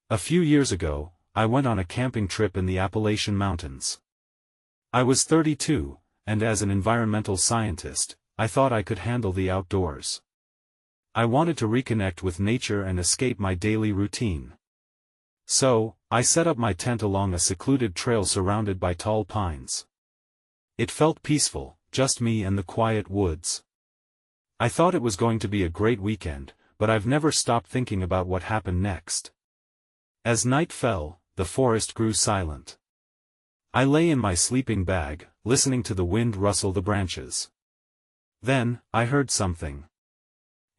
A few years ago, I went on a camping trip in the Appalachian Mountains. I was 32, and as an environmental scientist, I thought I could handle the outdoors. I wanted to reconnect with nature and escape my daily routine. So, I set up my tent along a secluded trail surrounded by tall pines. It felt peaceful, just me and the quiet woods. I thought it was going to be a great weekend, but I've never stopped thinking about what happened next. As night fell, the forest grew silent. I lay in my sleeping bag, listening to the wind rustle the branches. Then, I heard something.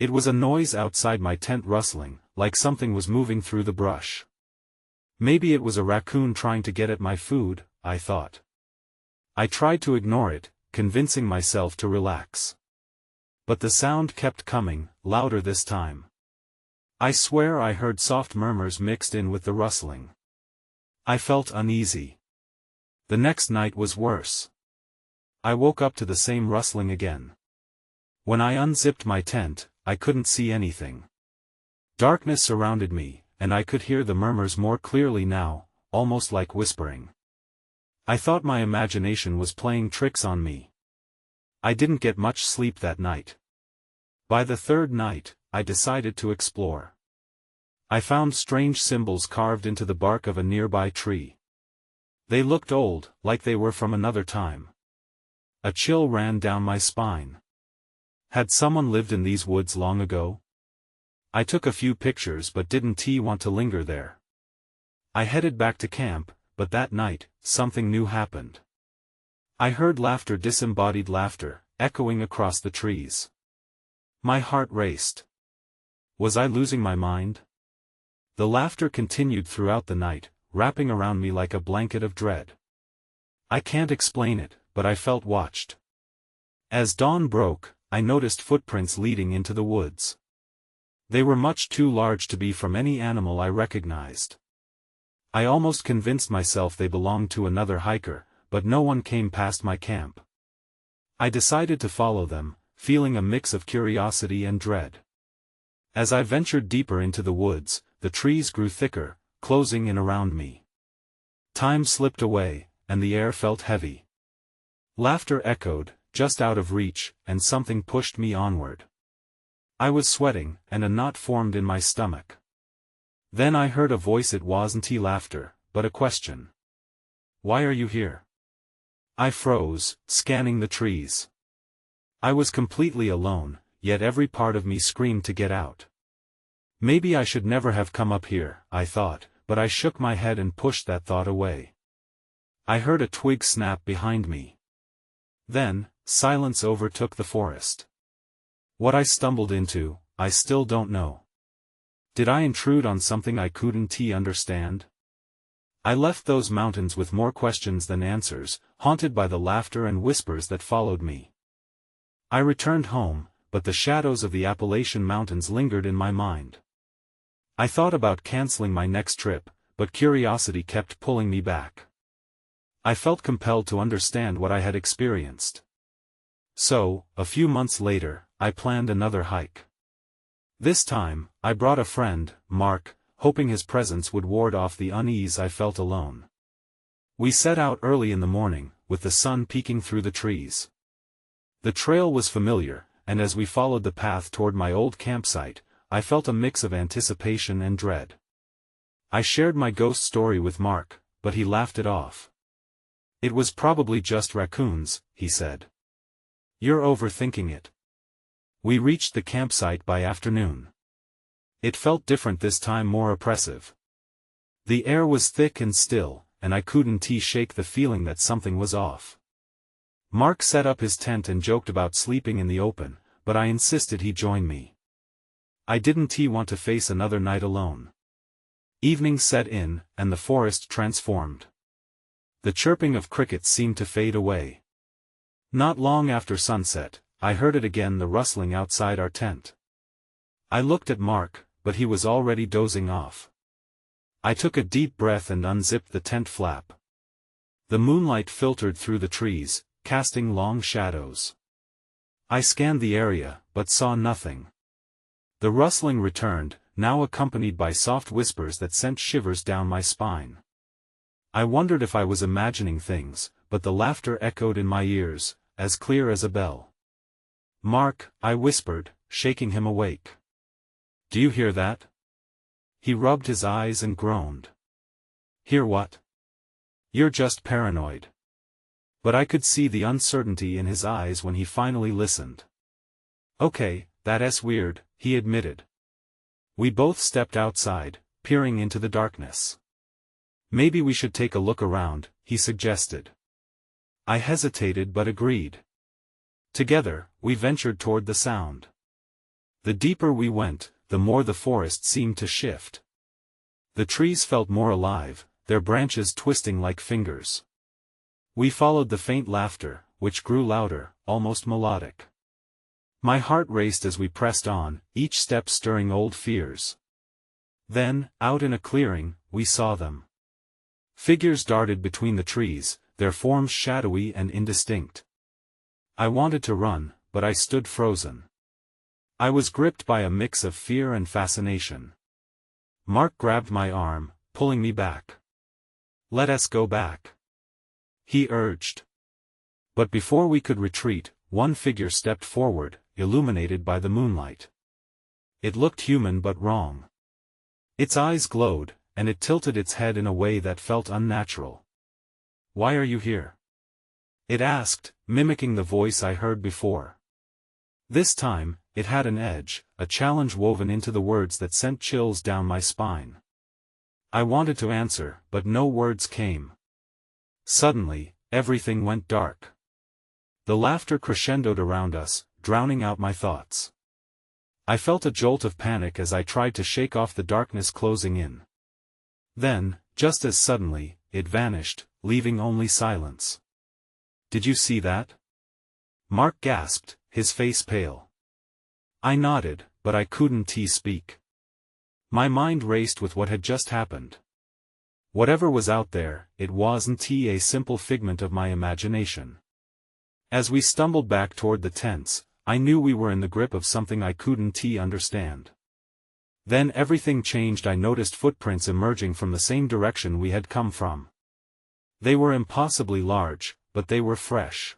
It was a noise outside my tent rustling, like something was moving through the brush. Maybe it was a raccoon trying to get at my food, I thought. I tried to ignore it, convincing myself to relax. But the sound kept coming, louder this time. I swear I heard soft murmurs mixed in with the rustling. I felt uneasy. The next night was worse. I woke up to the same rustling again. When I unzipped my tent, I couldn't see anything. Darkness surrounded me, and I could hear the murmurs more clearly now, almost like whispering. I thought my imagination was playing tricks on me. I didn't get much sleep that night. By the third night, I decided to explore. I found strange symbols carved into the bark of a nearby tree. They looked old, like they were from another time. A chill ran down my spine. Had someone lived in these woods long ago? I took a few pictures but didn't want to linger there. I headed back to camp, but that night, something new happened. I heard laughter, disembodied laughter, echoing across the trees. My heart raced. Was I losing my mind? The laughter continued throughout the night, wrapping around me like a blanket of dread. I can't explain it, but I felt watched. As dawn broke, I noticed footprints leading into the woods. They were much too large to be from any animal I recognized. I almost convinced myself they belonged to another hiker, but no one came past my camp. I decided to follow them, feeling a mix of curiosity and dread. As I ventured deeper into the woods, the trees grew thicker, closing in around me. Time slipped away, and the air felt heavy. Laughter echoed, just out of reach, and something pushed me onward. I was sweating, and a knot formed in my stomach. Then I heard a voice. It wasn't laughter, but a question. "Why are you here?" I froze, scanning the trees. I was completely alone, yet every part of me screamed to get out. Maybe I should never have come up here, I thought, but I shook my head and pushed that thought away. I heard a twig snap behind me. Then, silence overtook the forest. What I stumbled into, I still don't know. Did I intrude on something I couldn't understand? I left those mountains with more questions than answers, haunted by the laughter and whispers that followed me. I returned home, but the shadows of the Appalachian Mountains lingered in my mind. I thought about canceling my next trip, but curiosity kept pulling me back. I felt compelled to understand what I had experienced. So, a few months later, I planned another hike. This time, I brought a friend, Mark, hoping his presence would ward off the unease I felt alone. We set out early in the morning, with the sun peeking through the trees. The trail was familiar, and as we followed the path toward my old campsite, I felt a mix of anticipation and dread. I shared my ghost story with Mark, but he laughed it off. "It was probably just raccoons," he said. "You're overthinking it." We reached the campsite by afternoon. It felt different this time, more oppressive. The air was thick and still, and I couldn't shake the feeling that something was off. Mark set up his tent and joked about sleeping in the open, but I insisted he join me. I didn't want to face another night alone. Evening set in, and the forest transformed. The chirping of crickets seemed to fade away. Not long after sunset, I heard it again, the rustling outside our tent. I looked at Mark, but he was already dozing off. I took a deep breath and unzipped the tent flap. The moonlight filtered through the trees, casting long shadows. I scanned the area, but saw nothing. The rustling returned, now accompanied by soft whispers that sent shivers down my spine. I wondered if I was imagining things, but the laughter echoed in my ears, as clear as a bell. "Mark," I whispered, shaking him awake. "Do you hear that?" He rubbed his eyes and groaned. "Hear what?" "You're just paranoid." But I could see the uncertainty in his eyes when he finally listened. "Okay, that's weird," he admitted. We both stepped outside, peering into the darkness. "Maybe we should take a look around," he suggested. I hesitated but agreed. Together, we ventured toward the sound. The deeper we went, the more the forest seemed to shift. The trees felt more alive, their branches twisting like fingers. We followed the faint laughter, which grew louder, almost melodic. My heart raced as we pressed on, each step stirring old fears. Then, out in a clearing, we saw them. Figures darted between the trees, their forms shadowy and indistinct. I wanted to run, but I stood frozen. I was gripped by a mix of fear and fascination. Mark grabbed my arm, pulling me back. "Let us go back," he urged. But before we could retreat, one figure stepped forward, illuminated by the moonlight. It looked human but wrong. Its eyes glowed, and it tilted its head in a way that felt unnatural. "Why are you here?" it asked, mimicking the voice I heard before. This time, it had an edge, a challenge woven into the words that sent chills down my spine. I wanted to answer, but no words came. Suddenly, everything went dark. The laughter crescendoed around us, drowning out my thoughts. I felt a jolt of panic as I tried to shake off the darkness closing in. Then, just as suddenly, it vanished, leaving only silence. "Did you see that?" Mark gasped, his face pale. I nodded, but I couldn't speak. My mind raced with what had just happened. Whatever was out there, it wasn't a simple figment of my imagination. As we stumbled back toward the tents, I knew we were in the grip of something I couldn't understand. Then everything changed. I noticed footprints emerging from the same direction we had come from. They were impossibly large, but they were fresh.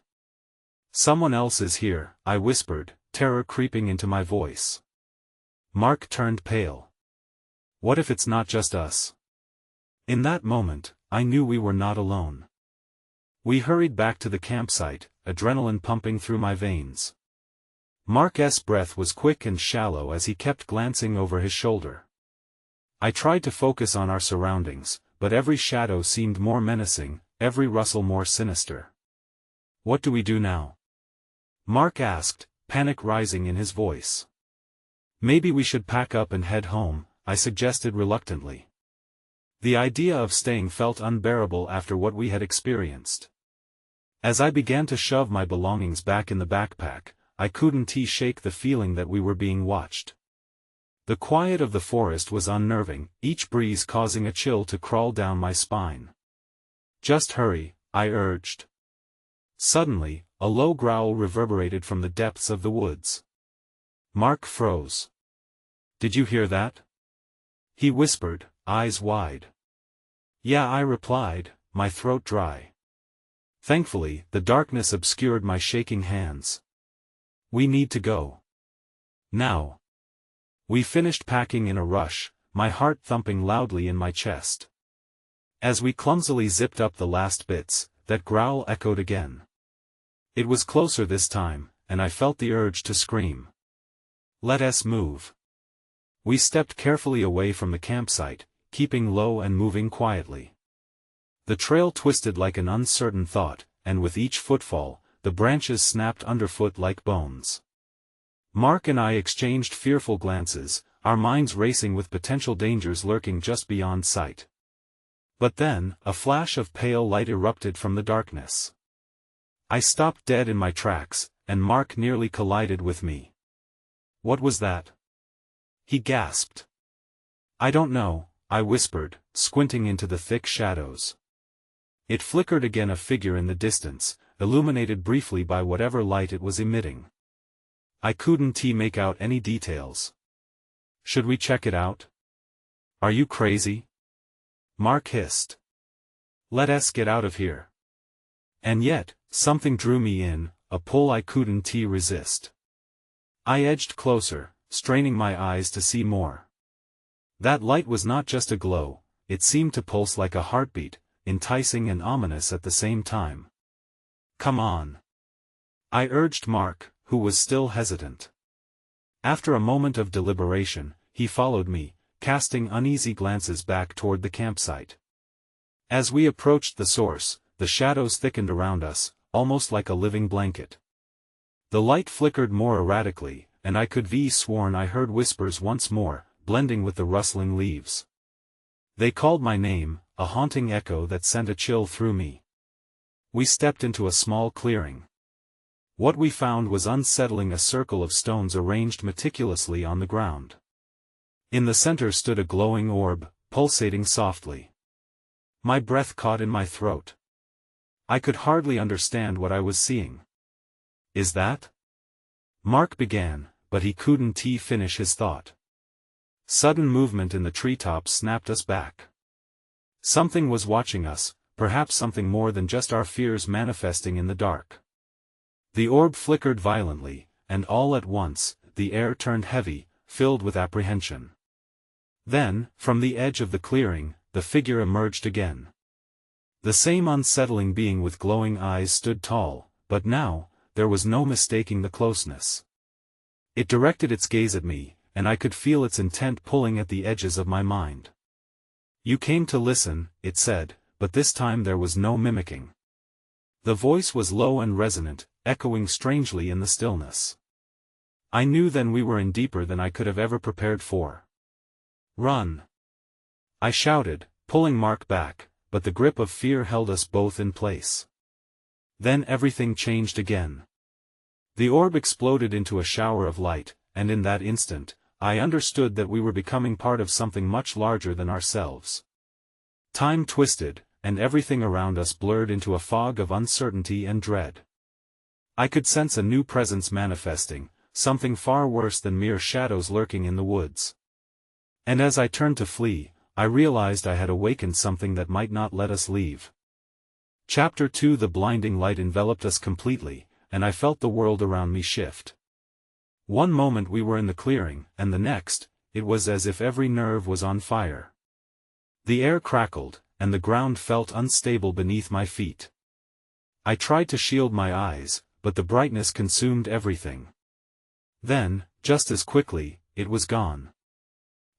"Someone else is here," I whispered, terror creeping into my voice. Mark turned pale. "What if it's not just us?" In that moment, I knew we were not alone. We hurried back to the campsite, adrenaline pumping through my veins. Mark's breath was quick and shallow as he kept glancing over his shoulder. I tried to focus on our surroundings, but every shadow seemed more menacing, every rustle more sinister. "What do we do now?" Mark asked, panic rising in his voice. "Maybe we should pack up and head home," I suggested reluctantly. The idea of staying felt unbearable after what we had experienced. As I began to shove my belongings back in the backpack, I couldn't shake the feeling that we were being watched. The quiet of the forest was unnerving, each breeze causing a chill to crawl down my spine. "Just hurry," I urged. Suddenly, a low growl reverberated from the depths of the woods. Mark froze. "Did you hear that?" he whispered, eyes wide. "Yeah," I replied, my throat dry. Thankfully, the darkness obscured my shaking hands. "We need to go. Now." We finished packing in a rush, my heart thumping loudly in my chest. As we clumsily zipped up the last bits, that growl echoed again. It was closer this time, and I felt the urge to scream. "Let us move." We stepped carefully away from the campsite, keeping low and moving quietly. The trail twisted like an uncertain thought, and with each footfall, the branches snapped underfoot like bones. Mark and I exchanged fearful glances, our minds racing with potential dangers lurking just beyond sight. But then, a flash of pale light erupted from the darkness. I stopped dead in my tracks, and Mark nearly collided with me. "What was that?" he gasped. "I don't know," I whispered, squinting into the thick shadows. It flickered again, a figure in the distance, illuminated briefly by whatever light it was emitting. I couldn't make out any details. Should we check it out? Are you crazy? Mark hissed. Let us get out of here. And yet, something drew me in, a pull I couldn't resist. I edged closer, straining my eyes to see more. That light was not just a glow, it seemed to pulse like a heartbeat, enticing and ominous at the same time. Come on. I urged Mark, who was still hesitant. After a moment of deliberation, he followed me, casting uneasy glances back toward the campsite. As we approached the source, the shadows thickened around us, almost like a living blanket. The light flickered more erratically, and I could have sworn I heard whispers once more, blending with the rustling leaves. They called my name, a haunting echo that sent a chill through me. We stepped into a small clearing. What we found was unsettling: a circle of stones arranged meticulously on the ground. In the center stood a glowing orb, pulsating softly. My breath caught in my throat. I could hardly understand what I was seeing. Is that? Mark began, but he couldn't finish his thought. Sudden movement in the treetops snapped us back. Something was watching us, perhaps something more than just our fears manifesting in the dark. The orb flickered violently, and all at once, the air turned heavy, filled with apprehension. Then, from the edge of the clearing, the figure emerged again. The same unsettling being with glowing eyes stood tall, but now, there was no mistaking the closeness. It directed its gaze at me, and I could feel its intent pulling at the edges of my mind. You came to listen, it said, but this time there was no mimicking. The voice was low and resonant, echoing strangely in the stillness. I knew then we were in deeper than I could have ever prepared for. Run! I shouted, pulling Mark back, but the grip of fear held us both in place. Then everything changed again. The orb exploded into a shower of light, and in that instant, I understood that we were becoming part of something much larger than ourselves. Time twisted, and everything around us blurred into a fog of uncertainty and dread. I could sense a new presence manifesting, something far worse than mere shadows lurking in the woods. And as I turned to flee, I realized I had awakened something that might not let us leave. Chapter 2. The blinding light enveloped us completely, and I felt the world around me shift. One moment we were in the clearing, and the next, it was as if every nerve was on fire. The air crackled, and the ground felt unstable beneath my feet. I tried to shield my eyes, but the brightness consumed everything. Then, just as quickly, it was gone.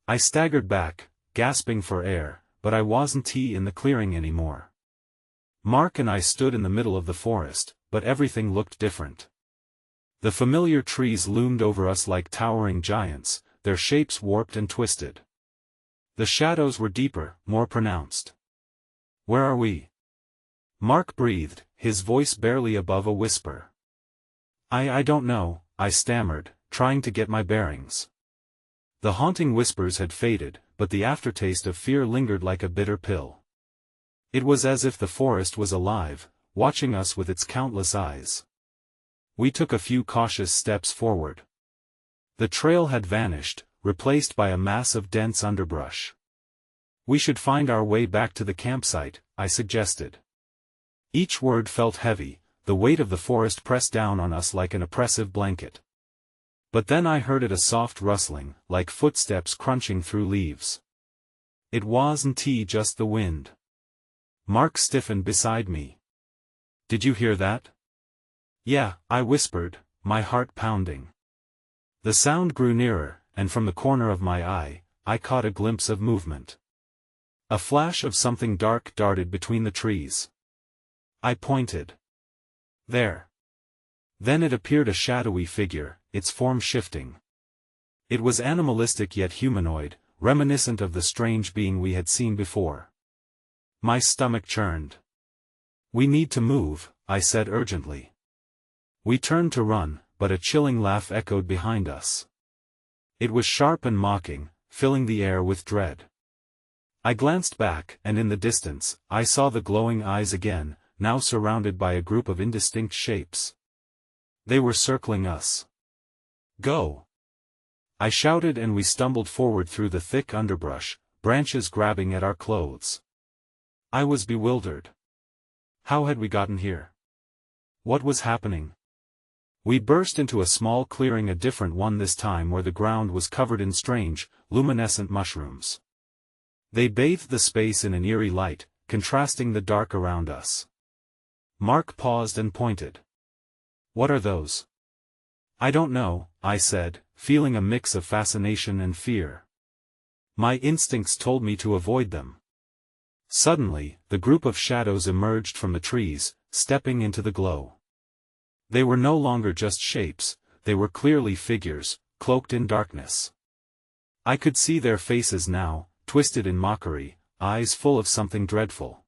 I staggered back, gasping for air, but I wasn't in the clearing anymore. Mark and I stood in the middle of the forest, but everything looked different. The familiar trees loomed over us like towering giants, their shapes warped and twisted. The shadows were deeper, more pronounced. Where are we? Mark breathed, his voice barely above a whisper. I don't know, I stammered, trying to get my bearings. The haunting whispers had faded, but the aftertaste of fear lingered like a bitter pill. It was as if the forest was alive, watching us with its countless eyes. We took a few cautious steps forward. The trail had vanished, replaced by a mass of dense underbrush. We should find our way back to the campsite, I suggested. Each word felt heavy, the weight of the forest pressed down on us like an oppressive blanket. But then I heard it, a soft rustling, like footsteps crunching through leaves. It wasn't just the wind. Mark stiffened beside me. Did you hear that? Yeah, I whispered, my heart pounding. The sound grew nearer, and from the corner of my eye, I caught a glimpse of movement. A flash of something dark darted between the trees. I pointed. There. Then it appeared, a shadowy figure, its form shifting. It was animalistic yet humanoid, reminiscent of the strange being we had seen before. My stomach churned. We need to move, I said urgently. We turned to run, but a chilling laugh echoed behind us. It was sharp and mocking, filling the air with dread. I glanced back, and in the distance, I saw the glowing eyes again, now surrounded by a group of indistinct shapes. They were circling us. Go! I shouted and we stumbled forward through the thick underbrush, branches grabbing at our clothes. I was bewildered. How had we gotten here? What was happening? We burst into a small clearing, a different one this time, where the ground was covered in strange, luminescent mushrooms. They bathed the space in an eerie light, contrasting the dark around us. Mark paused and pointed. "What are those?" "I don't know," I said, feeling a mix of fascination and fear. My instincts told me to avoid them. Suddenly, the group of shadows emerged from the trees, stepping into the glow. They were no longer just shapes, they were clearly figures, cloaked in darkness. I could see their faces now, twisted in mockery, eyes full of something dreadful.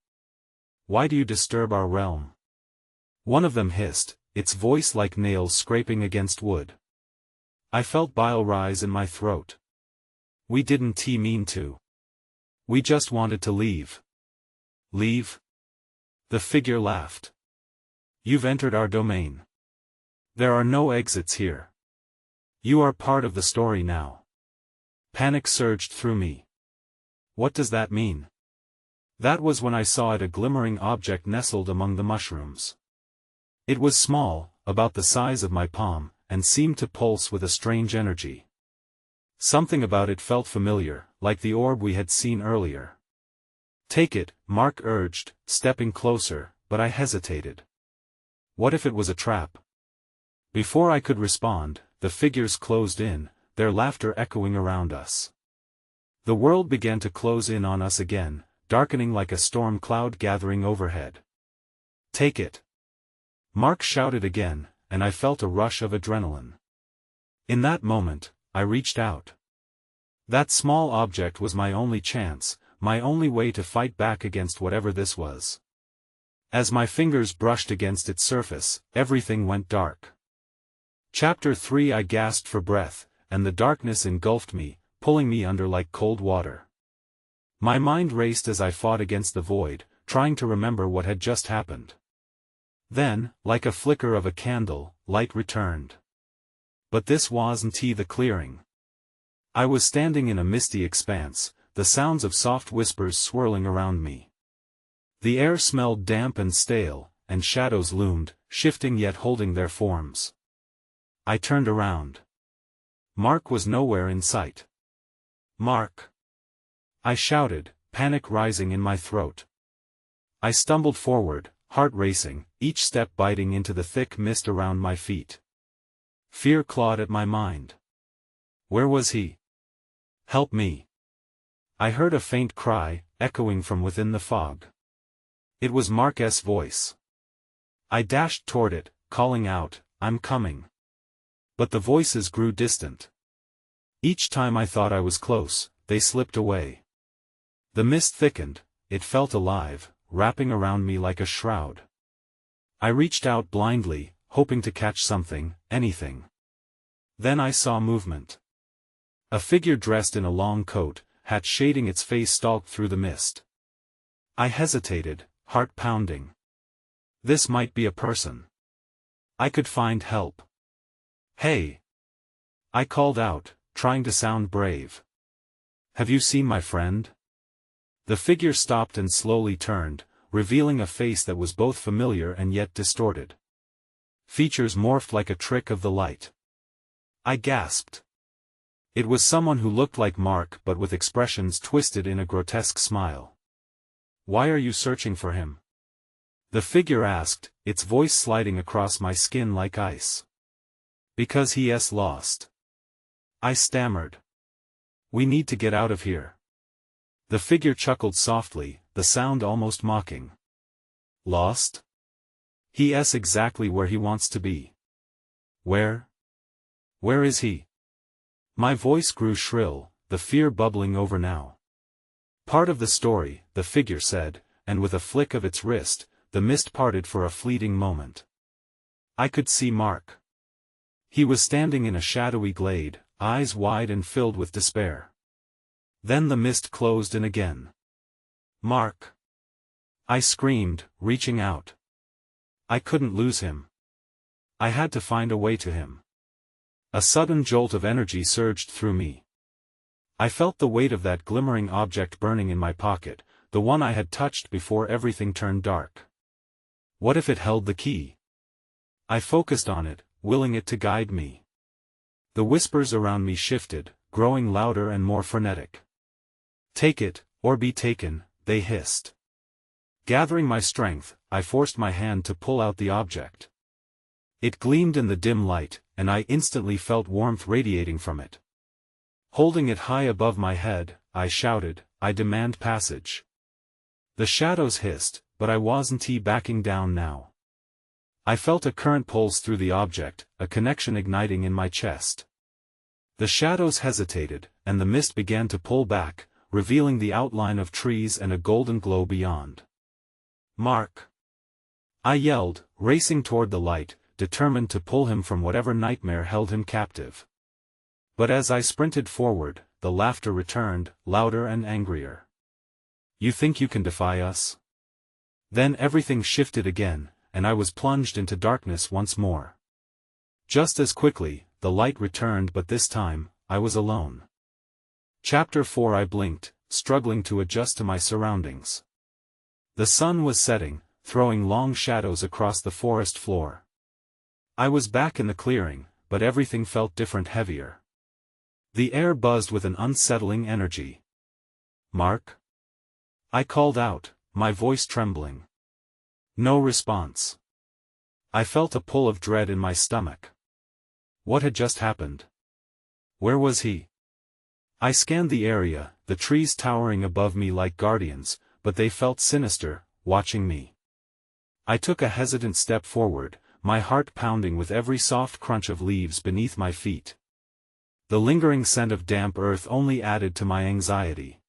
"Why do you disturb our realm?" one of them hissed, its voice like nails scraping against wood. I felt bile rise in my throat. "We didn't mean to. We just wanted to leave." "Leave?" The figure laughed. "You've entered our domain. There are no exits here. You are part of the story now." Panic surged through me. "What does that mean?" That was when I saw it, a glimmering object nestled among the mushrooms. It was small, about the size of my palm, and seemed to pulse with a strange energy. Something about it felt familiar, like the orb we had seen earlier. "Take it," Mark urged, stepping closer, but I hesitated. What if it was a trap? Before I could respond, the figures closed in, their laughter echoing around us. The world began to close in on us again, darkening like a storm cloud gathering overhead. "Take it!" Mark shouted again, and I felt a rush of adrenaline. In that moment, I reached out. That small object was my only chance, my only way to fight back against whatever this was. As my fingers brushed against its surface, everything went dark. Chapter 3. I gasped for breath, and the darkness engulfed me, pulling me under like cold water. My mind raced as I fought against the void, trying to remember what had just happened. Then, like a flicker of a candle, light returned. But this wasn't the clearing. I was standing in a misty expanse, the sounds of soft whispers swirling around me. The air smelled damp and stale, and shadows loomed, shifting yet holding their forms. I turned around. Mark was nowhere in sight. "Mark!" I shouted, panic rising in my throat. I stumbled forward, heart racing, each step biting into the thick mist around my feet. Fear clawed at my mind. Where was he? "Help me!" I heard a faint cry, echoing from within the fog. It was Mark's voice. I dashed toward it, calling out, "I'm coming." But the voices grew distant. Each time I thought I was close, they slipped away. The mist thickened, it felt alive, wrapping around me like a shroud. I reached out blindly, hoping to catch something, anything. Then I saw movement. A figure dressed in a long coat, hat shading its face, stalked through the mist. I hesitated, heart pounding. This might be a person. I could find help. "Hey!" I called out, trying to sound brave. "Have you seen my friend?" The figure stopped and slowly turned, revealing a face that was both familiar and yet distorted. Features morphed like a trick of the light. I gasped. It was someone who looked like Mark but with expressions twisted in a grotesque smile. "Why are you searching for him?" the figure asked, its voice sliding across my skin like ice. "Because he's lost." I stammered. "We need to get out of here." The figure chuckled softly, the sound almost mocking. "Lost? He's exactly where he wants to be." "Where? Where is he?" My voice grew shrill, the fear bubbling over now. "Part of the story," the figure said, and with a flick of its wrist, the mist parted for a fleeting moment. I could see Mark. He was standing in a shadowy glade, eyes wide and filled with despair. Then the mist closed in again. "Mark!" I screamed, reaching out. I couldn't lose him. I had to find a way to him. A sudden jolt of energy surged through me. I felt the weight of that glimmering object burning in my pocket, the one I had touched before everything turned dark. What if it held the key? I focused on it, willing it to guide me. The whispers around me shifted, growing louder and more frenetic. "Take it, or be taken," they hissed. Gathering my strength, I forced my hand to pull out the object. It gleamed in the dim light, and I instantly felt warmth radiating from it. Holding it high above my head, I shouted, "I demand passage." The shadows hissed, but I wasn't backing down now. I felt a current pulse through the object, a connection igniting in my chest. The shadows hesitated, and the mist began to pull back, revealing the outline of trees and a golden glow beyond. "Mark!" I yelled, racing toward the light, determined to pull him from whatever nightmare held him captive. But as I sprinted forward, the laughter returned, louder and angrier. "You think you can defy us?" Then everything shifted again, and I was plunged into darkness once more. Just as quickly, the light returned, but this time, I was alone. Chapter 4. I blinked, struggling to adjust to my surroundings. The sun was setting, throwing long shadows across the forest floor. I was back in the clearing, but everything felt different, heavier. The air buzzed with an unsettling energy. "Mark?" I called out, my voice trembling. No response. I felt a pull of dread in my stomach. What had just happened? Where was he? I scanned the area, the trees towering above me like guardians, but they felt sinister, watching me. I took a hesitant step forward, my heart pounding with every soft crunch of leaves beneath my feet. The lingering scent of damp earth only added to my anxiety.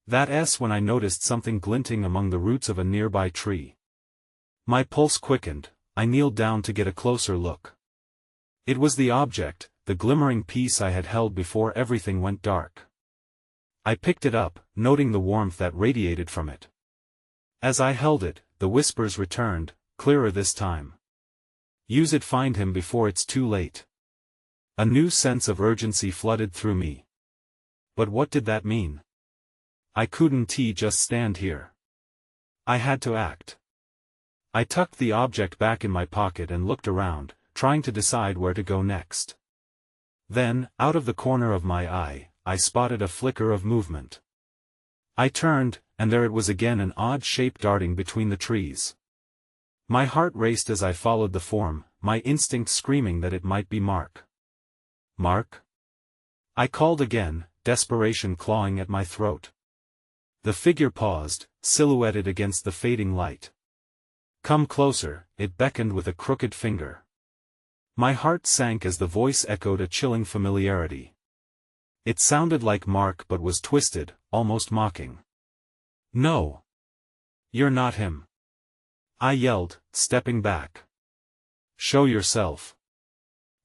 That's when I noticed something glinting among the roots of a nearby tree. My pulse quickened, I kneeled down to get a closer look. It was the object, the glimmering piece I had held before everything went dark. I picked it up, noting the warmth that radiated from it. As I held it, the whispers returned, clearer this time. "Use it, find him before it's too late." A new sense of urgency flooded through me. But what did that mean? I couldn't just stand here. I had to act. I tucked the object back in my pocket and looked around, trying to decide where to go next. Then, out of the corner of my eye, I spotted a flicker of movement. I turned, and there it was again, an odd shape darting between the trees. My heart raced as I followed the form, my instinct screaming that it might be Mark. "Mark?" I called again, desperation clawing at my throat. The figure paused, silhouetted against the fading light. "Come closer," it beckoned with a crooked finger. My heart sank as the voice echoed a chilling familiarity. It sounded like Mark but was twisted, almost mocking. "No. You're not him," I yelled, stepping back. "Show yourself."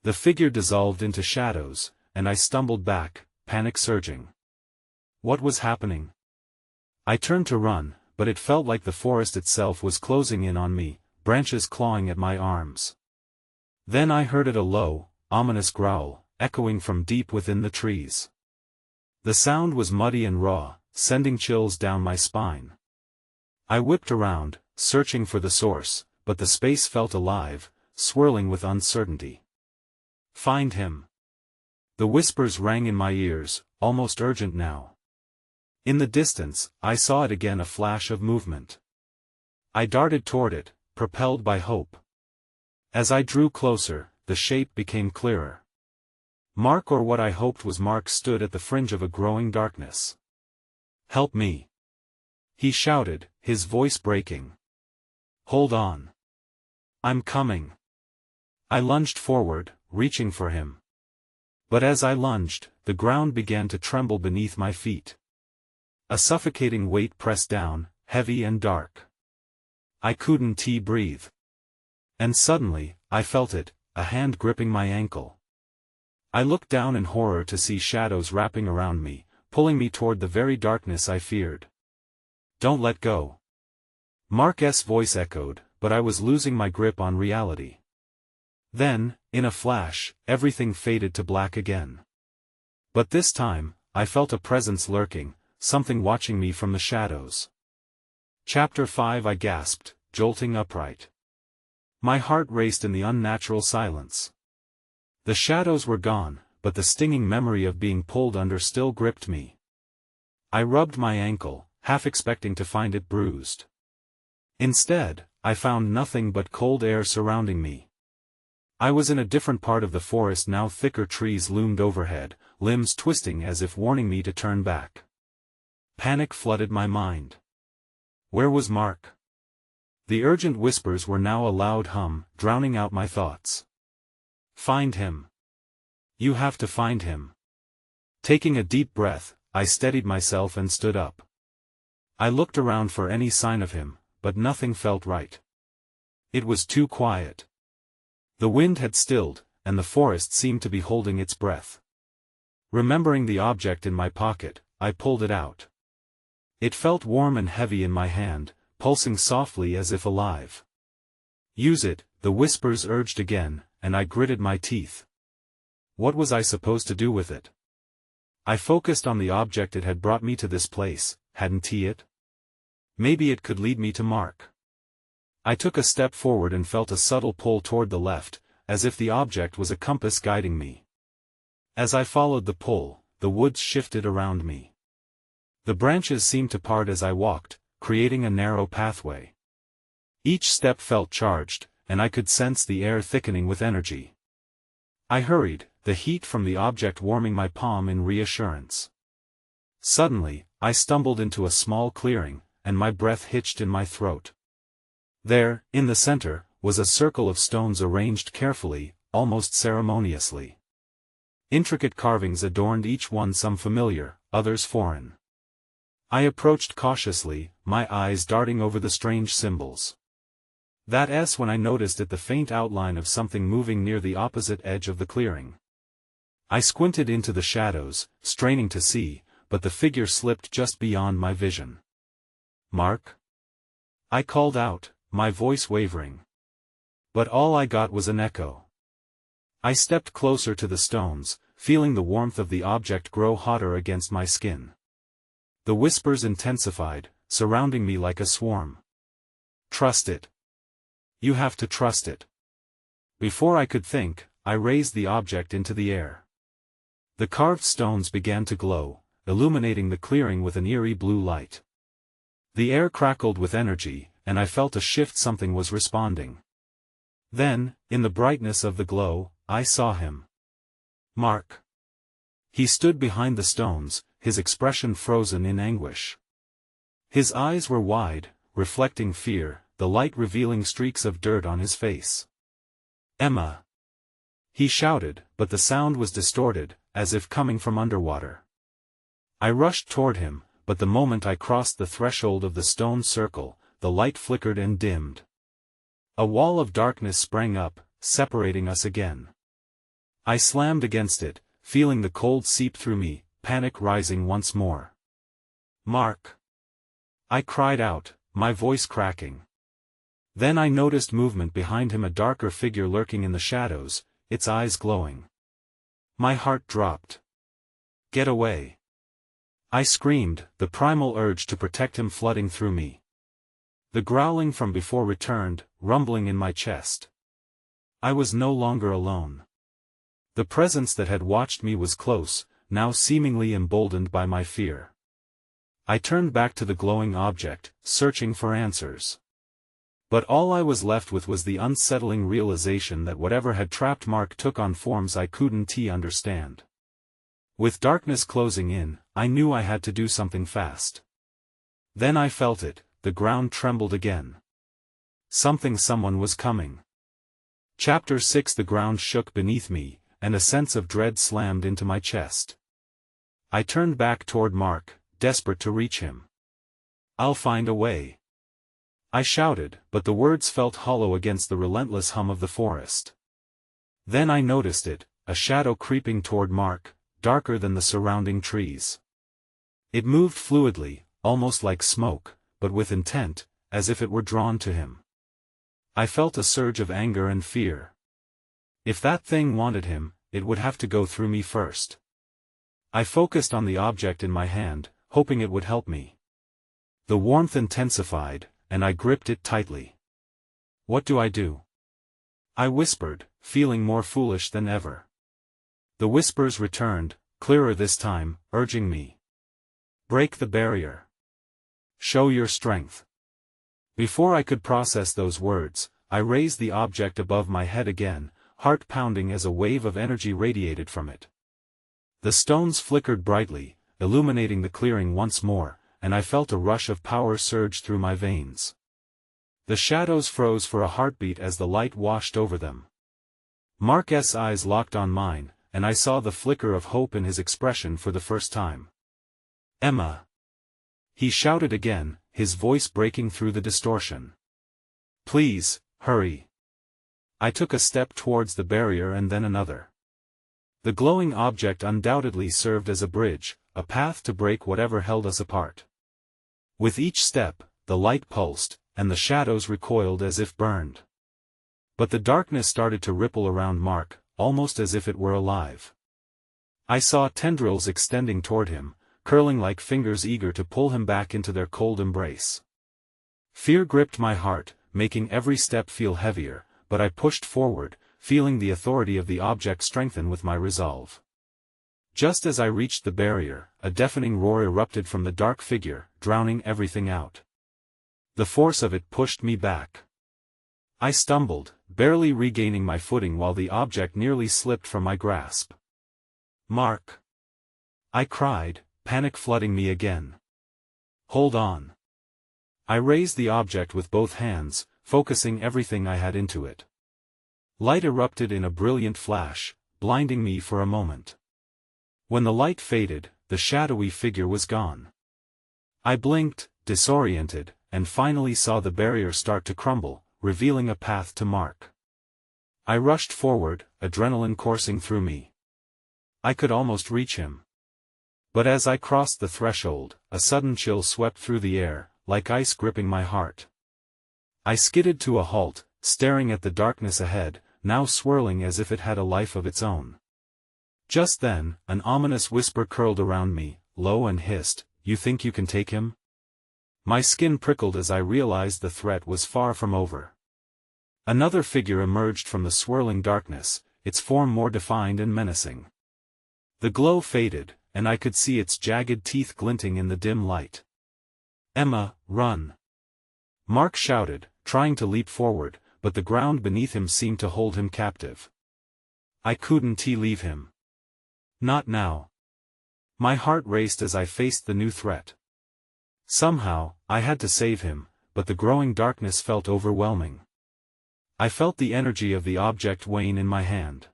The figure dissolved into shadows, and I stumbled back, panic surging. What was happening? I turned to run, but it felt like the forest itself was closing in on me, branches clawing at my arms. Then I heard a low, ominous growl, echoing from deep within the trees. The sound was muddy and raw, sending chills down my spine. I whipped around, searching for the source, but the space felt alive, swirling with uncertainty. "Find him." The whispers rang in my ears, almost urgent now. In the distance, I saw it again, a flash of movement. I darted toward it, propelled by hope. As I drew closer, the shape became clearer. Mark, or what I hoped was Mark, stood at the fringe of a growing darkness. "Help me!" he shouted, his voice breaking. "Hold on. I'm coming." I lunged forward, reaching for him. But as I lunged, the ground began to tremble beneath my feet. A suffocating weight pressed down, heavy and dark. I couldn't breathe. And suddenly, I felt it, a hand gripping my ankle. I looked down in horror to see shadows wrapping around me, pulling me toward the very darkness I feared. "Don't let go." Mark's voice echoed, but I was losing my grip on reality. Then, in a flash, everything faded to black again. But this time, I felt a presence lurking, something watching me from the shadows. Chapter 5 I gasped, jolting upright. My heart raced in the unnatural silence. The shadows were gone, but the stinging memory of being pulled under still gripped me. I rubbed my ankle, half expecting to find it bruised. Instead, I found nothing but cold air surrounding me. I was in a different part of the forest now. Thicker trees loomed overhead, limbs twisting as if warning me to turn back. Panic flooded my mind. Where was Mark? The urgent whispers were now a loud hum, drowning out my thoughts. Find him. You have to find him. Taking a deep breath, I steadied myself and stood up. I looked around for any sign of him, but nothing felt right. It was too quiet. The wind had stilled, and the forest seemed to be holding its breath. Remembering the object in my pocket, I pulled it out. It felt warm and heavy in my hand, pulsing softly as if alive. Use it, the whispers urged again, and I gritted my teeth. What was I supposed to do with it? I focused on the object. It had brought me to this place, hadn't it? Maybe it could lead me to Mark. I took a step forward and felt a subtle pull toward the left, as if the object was a compass guiding me. As I followed the pull, the woods shifted around me. The branches seemed to part as I walked, creating a narrow pathway. Each step felt charged, and I could sense the air thickening with energy. I hurried, the heat from the object warming my palm in reassurance. Suddenly, I stumbled into a small clearing, and my breath hitched in my throat. There, in the center, was a circle of stones arranged carefully, almost ceremoniously. Intricate carvings adorned each one, some familiar, others foreign. I approached cautiously, my eyes darting over the strange symbols. That S when I noticed it, the faint outline of something moving near the opposite edge of the clearing. I squinted into the shadows, straining to see, but the figure slipped just beyond my vision. Mark? I called out, my voice wavering. But all I got was an echo. I stepped closer to the stones, feeling the warmth of the object grow hotter against my skin. The whispers intensified, surrounding me like a swarm. Trust it. You have to trust it. Before I could think, I raised the object into the air. The carved stones began to glow, illuminating the clearing with an eerie blue light. The air crackled with energy, and I felt a shift. Something was responding. Then, in the brightness of the glow, I saw him. Mark. He stood behind the stones, his expression frozen in anguish. His eyes were wide, reflecting fear, the light revealing streaks of dirt on his face. Emma! He shouted, but the sound was distorted, as if coming from underwater. I rushed toward him, but the moment I crossed the threshold of the stone circle, the light flickered and dimmed. A wall of darkness sprang up, separating us again. I slammed against it, feeling the cold seep through me, panic rising once more. Mark! I cried out, my voice cracking. Then I noticed movement behind him, a darker figure lurking in the shadows, its eyes glowing. My heart dropped. Get away! I screamed, the primal urge to protect him flooding through me. The growling from before returned, rumbling in my chest. I was no longer alone. The presence that had watched me was close, now seemingly emboldened by my fear. I turned back to the glowing object, searching for answers. But all I was left with was the unsettling realization that whatever had trapped Mark took on forms I couldn't understand. With darkness closing in, I knew I had to do something fast. Then I felt it, the ground trembled again. Someone was coming. Chapter 6 The ground shook beneath me, and a sense of dread slammed into my chest. I turned back toward Mark, desperate to reach him. I'll find a way. I shouted, but the words felt hollow against the relentless hum of the forest. Then I noticed it, a shadow creeping toward Mark, darker than the surrounding trees. It moved fluidly, almost like smoke, but with intent, as if it were drawn to him. I felt a surge of anger and fear. If that thing wanted him, it would have to go through me first. I focused on the object in my hand, hoping it would help me. The warmth intensified, and I gripped it tightly. What do I do? I whispered, feeling more foolish than ever. The whispers returned, clearer this time, urging me. Break the barrier. Show your strength. Before I could process those words, I raised the object above my head again, heart pounding as a wave of energy radiated from it. The stones flickered brightly, illuminating the clearing once more, and I felt a rush of power surge through my veins. The shadows froze for a heartbeat as the light washed over them. Mark's eyes locked on mine, and I saw the flicker of hope in his expression for the first time. Emma! He shouted again, his voice breaking through the distortion. Please, hurry. I took a step towards the barrier and then another. The glowing object undoubtedly served as a bridge, a path to break whatever held us apart. With each step, the light pulsed, and the shadows recoiled as if burned. But the darkness started to ripple around Mark, almost as if it were alive. I saw tendrils extending toward him, curling like fingers eager to pull him back into their cold embrace. Fear gripped my heart, making every step feel heavier, but I pushed forward, feeling the authority of the object strengthen with my resolve. Just as I reached the barrier, a deafening roar erupted from the dark figure, drowning everything out. The force of it pushed me back. I stumbled, barely regaining my footing while the object nearly slipped from my grasp. Mark! I cried, panic flooding me again. Hold on. I raised the object with both hands, focusing everything I had into it. Light erupted in a brilliant flash, blinding me for a moment. When the light faded, the shadowy figure was gone. I blinked, disoriented, and finally saw the barrier start to crumble, revealing a path to Mark. I rushed forward, adrenaline coursing through me. I could almost reach him. But as I crossed the threshold, a sudden chill swept through the air, like ice gripping my heart. I skidded to a halt, staring at the darkness ahead, now swirling as if it had a life of its own. Just then, an ominous whisper curled around me, low and hissed, "You think you can take him?" My skin prickled as I realized the threat was far from over. Another figure emerged from the swirling darkness, its form more defined and menacing. The glow faded, and I could see its jagged teeth glinting in the dim light. "Emma, run!" Mark shouted, trying to leap forward, but the ground beneath him seemed to hold him captive. I couldn't leave him. Not now. My heart raced as I faced the new threat. Somehow, I had to save him, but the growing darkness felt overwhelming. I felt the energy of the object wane in my hand.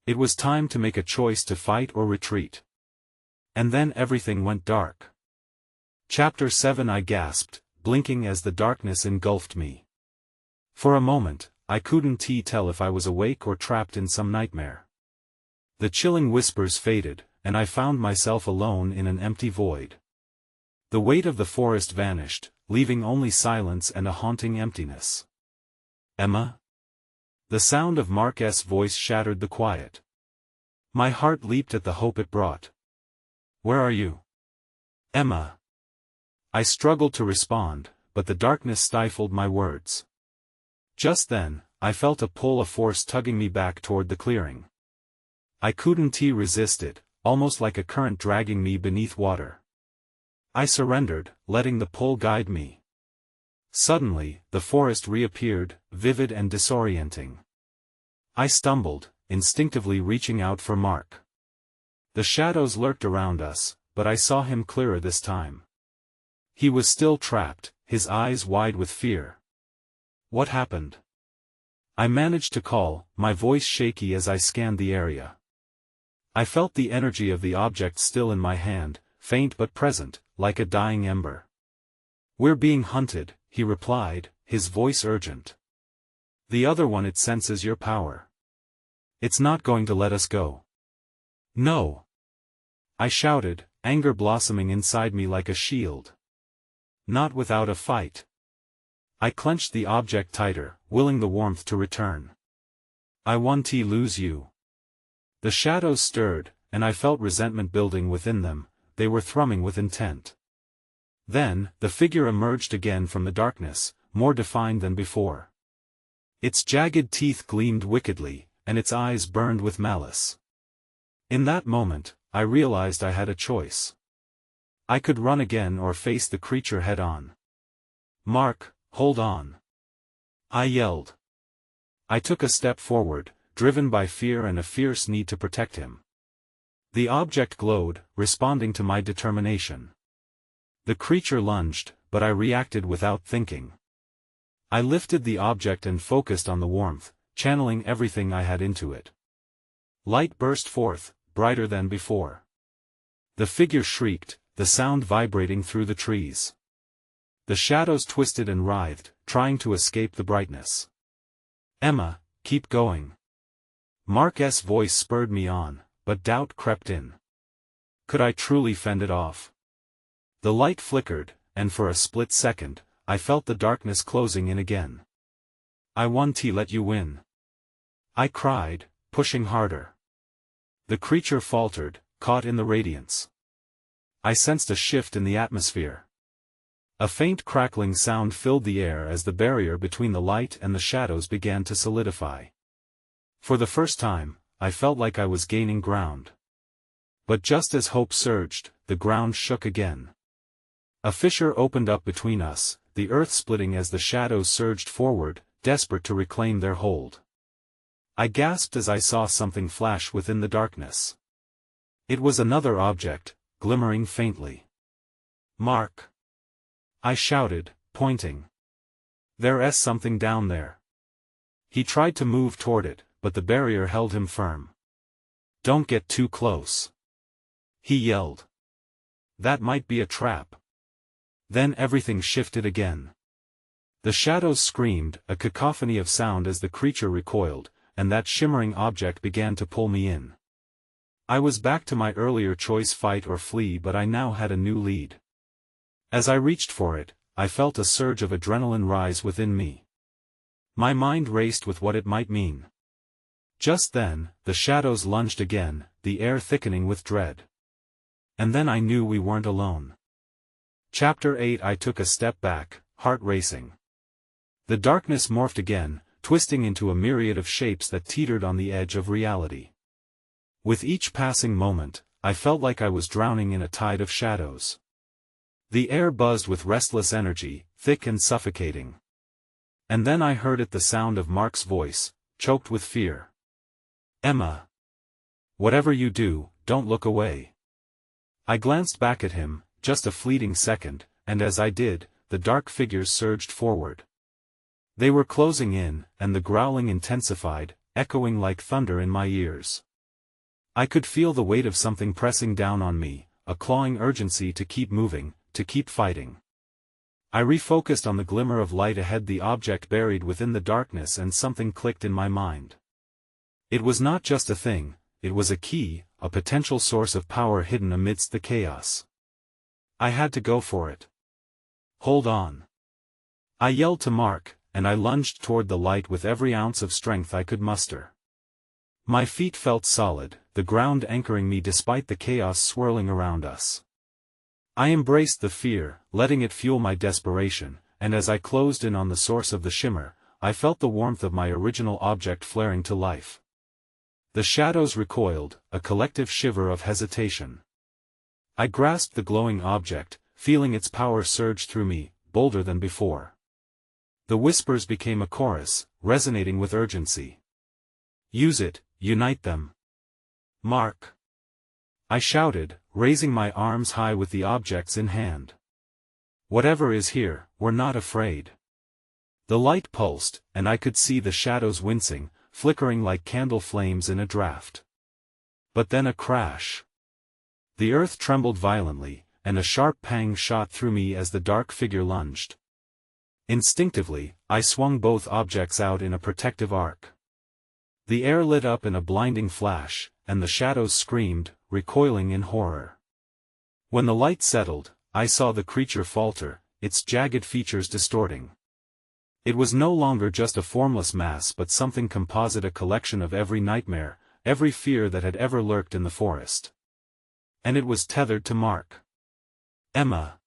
It was time to make a choice to fight or retreat. And then everything went dark. Chapter 7 I gasped, blinking as the darkness engulfed me. For a moment, I couldn't tell if I was awake or trapped in some nightmare. The chilling whispers faded, and I found myself alone in an empty void. The weight of the forest vanished, leaving only silence and a haunting emptiness. "Emma?" The sound of Mark's voice shattered the quiet. My heart leaped at the hope it brought. "Where are you?" "Emma." I struggled to respond, but the darkness stifled my words. Just then, I felt a pull of force tugging me back toward the clearing. I couldn't resist it, almost like a current dragging me beneath water. I surrendered, letting the pull guide me. Suddenly, the forest reappeared, vivid and disorienting. I stumbled, instinctively reaching out for Mark. The shadows lurked around us, but I saw him clearer this time. He was still trapped, his eyes wide with fear. "What happened?" I managed to call, my voice shaky as I scanned the area. I felt the energy of the object still in my hand, faint but present, like a dying ember. "We're being hunted," he replied, his voice urgent. "The other one, it senses your power. It's not going to let us go." "No!" I shouted, anger blossoming inside me like a shield. "Not without a fight." I clenched the object tighter, willing the warmth to return. I want to lose you. The shadows stirred, and I felt resentment building within them. They were thrumming with intent. Then, the figure emerged again from the darkness, more defined than before. Its jagged teeth gleamed wickedly, and its eyes burned with malice. In that moment, I realized I had a choice. I could run again or face the creature head-on. "Mark, hold on!" I yelled. I took a step forward, driven by fear and a fierce need to protect him. The object glowed, responding to my determination. The creature lunged, but I reacted without thinking. I lifted the object and focused on the warmth, channeling everything I had into it. Light burst forth, brighter than before. The figure shrieked, the sound vibrating through the trees. The shadows twisted and writhed, trying to escape the brightness. "Emma, keep going." Mark's voice spurred me on, but doubt crept in. Could I truly fend it off? The light flickered, and for a split second, I felt the darkness closing in again. "I want to let you win," I cried, pushing harder. The creature faltered, caught in the radiance. I sensed a shift in the atmosphere. A faint crackling sound filled the air as the barrier between the light and the shadows began to solidify. For the first time, I felt like I was gaining ground. But just as hope surged, the ground shook again. A fissure opened up between us, the earth splitting as the shadows surged forward, desperate to reclaim their hold. I gasped as I saw something flash within the darkness. It was another object, glimmering faintly. "Mark!" I shouted, pointing. "There's something down there." He tried to move toward it, but the barrier held him firm. "Don't get too close," he yelled. "That might be a trap." Then everything shifted again. The shadows screamed, a cacophony of sound as the creature recoiled, and that shimmering object began to pull me in. I was back to my earlier choice: fight or flee, but I now had a new lead. As I reached for it, I felt a surge of adrenaline rise within me. My mind raced with what it might mean. Just then, the shadows lunged again, the air thickening with dread. And then I knew we weren't alone. Chapter 8. I took a step back, heart racing. The darkness morphed again, twisting into a myriad of shapes that teetered on the edge of reality. With each passing moment, I felt like I was drowning in a tide of shadows. The air buzzed with restless energy, thick and suffocating. And then I heard it, the sound of Mark's voice, choked with fear. "Emma! Whatever you do, don't look away." I glanced back at him, just a fleeting second, and as I did, the dark figures surged forward. They were closing in, and the growling intensified, echoing like thunder in my ears. I could feel the weight of something pressing down on me, a clawing urgency to keep moving, to keep fighting. I refocused on the glimmer of light ahead, the object buried within the darkness, and something clicked in my mind. It was not just a thing, it was a key, a potential source of power hidden amidst the chaos. I had to go for it. "Hold on!" I yelled to Mark, and I lunged toward the light with every ounce of strength I could muster. My feet felt solid, the ground anchoring me despite the chaos swirling around us. I embraced the fear, letting it fuel my desperation, and as I closed in on the source of the shimmer, I felt the warmth of my original object flaring to life. The shadows recoiled, a collective shiver of hesitation. I grasped the glowing object, feeling its power surge through me, bolder than before. The whispers became a chorus, resonating with urgency. "Use it, unite them. Mark!" I shouted, raising my arms high with the objects in hand. "Whatever is here, we're not afraid." The light pulsed, and I could see the shadows wincing, flickering like candle flames in a draft. But then a crash. The earth trembled violently, and a sharp pang shot through me as the dark figure lunged. Instinctively, I swung both objects out in a protective arc. The air lit up in a blinding flash, and the shadows screamed, recoiling in horror. When the light settled, I saw the creature falter, its jagged features distorting. It was no longer just a formless mass but something composite, a collection of every nightmare, every fear that had ever lurked in the forest. And it was tethered to Mark. "Emma!"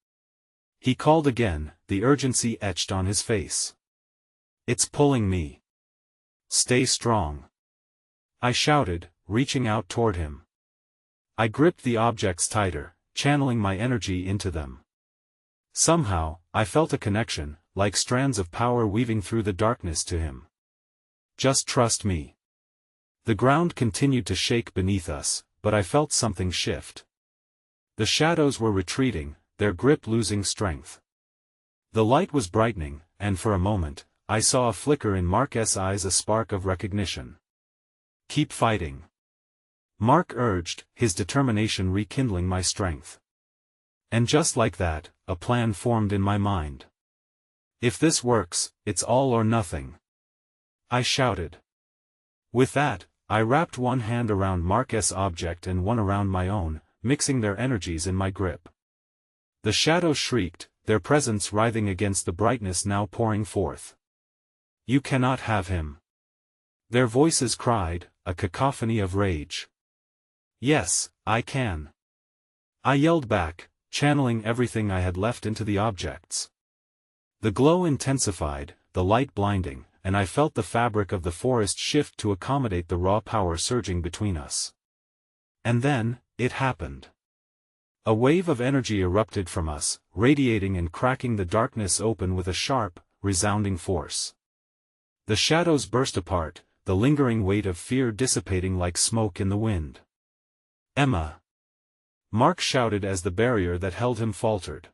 He called again, the urgency etched on his face. "It's pulling me. Stay strong," I shouted, reaching out toward him. I gripped the objects tighter, channeling my energy into them. Somehow, I felt a connection, like strands of power weaving through the darkness to him. "Just trust me." The ground continued to shake beneath us, but I felt something shift. The shadows were retreating, their grip losing strength. The light was brightening, and for a moment, I saw a flicker in Mark's eyes, a spark of recognition. "Keep fighting," Mark urged, his determination rekindling my strength. And just like that, a plan formed in my mind. "If this works, it's all or nothing," I shouted. With that, I wrapped one hand around Mark's object and one around my own, mixing their energies in my grip. The shadows shrieked, their presence writhing against the brightness now pouring forth. "You cannot have him!" Their voices cried, a cacophony of rage. "Yes, I can!" I yelled back, channeling everything I had left into the objects. The glow intensified, the light blinding, and I felt the fabric of the forest shift to accommodate the raw power surging between us. And then, it happened. A wave of energy erupted from us, radiating and cracking the darkness open with a sharp, resounding force. The shadows burst apart, the lingering weight of fear dissipating like smoke in the wind. "Emma!" Mark shouted as the barrier that held him faltered.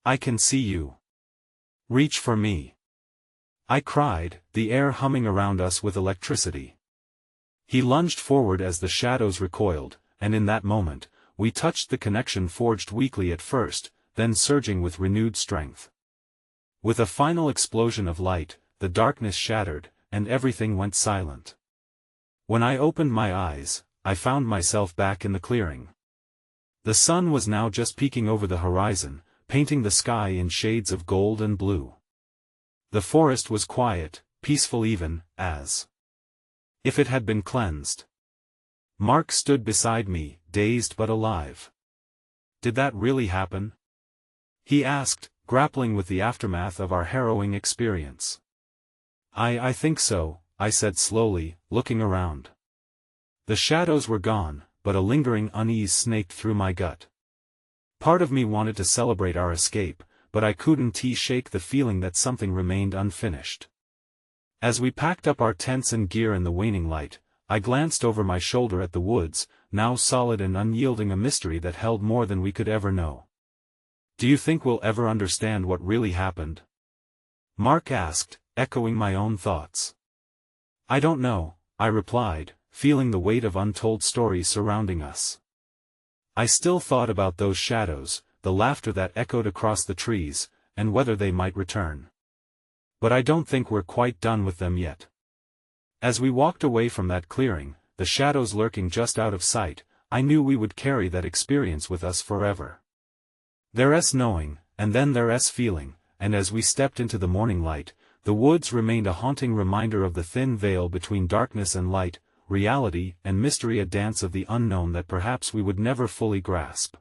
"I can see you. Reach for me!" I cried, the air humming around us with electricity. He lunged forward as the shadows recoiled, and in that moment, we touched the connection forged weakly at first, then surging with renewed strength. With a final explosion of light, the darkness shattered, and everything went silent. When I opened my eyes, I found myself back in the clearing. The sun was now just peeking over the horizon, painting the sky in shades of gold and blue. The forest was quiet, peaceful, even as if it had been cleansed. Mark stood beside me, dazed but alive. "Did that really happen?" he asked, grappling with the aftermath of our harrowing experience. I think so," I said slowly, looking around. The shadows were gone, but a lingering unease snaked through my gut. Part of me wanted to celebrate our escape, but I couldn't shake the feeling that something remained unfinished. As we packed up our tents and gear in the waning light, I glanced over my shoulder at the woods, now solid and unyielding, a mystery that held more than we could ever know. "Do you think we'll ever understand what really happened?" Mark asked, echoing my own thoughts. "I don't know," I replied, feeling the weight of untold stories surrounding us. I still thought about those shadows, the laughter that echoed across the trees, and whether they might return. But I don't think we're quite done with them yet. As we walked away from that clearing, the shadows lurking just out of sight, I knew we would carry that experience with us forever. There's knowing, and then there's feeling, and as we stepped into the morning light, the woods remained a haunting reminder of the thin veil between darkness and light, reality and mystery, a dance of the unknown that perhaps we would never fully grasp.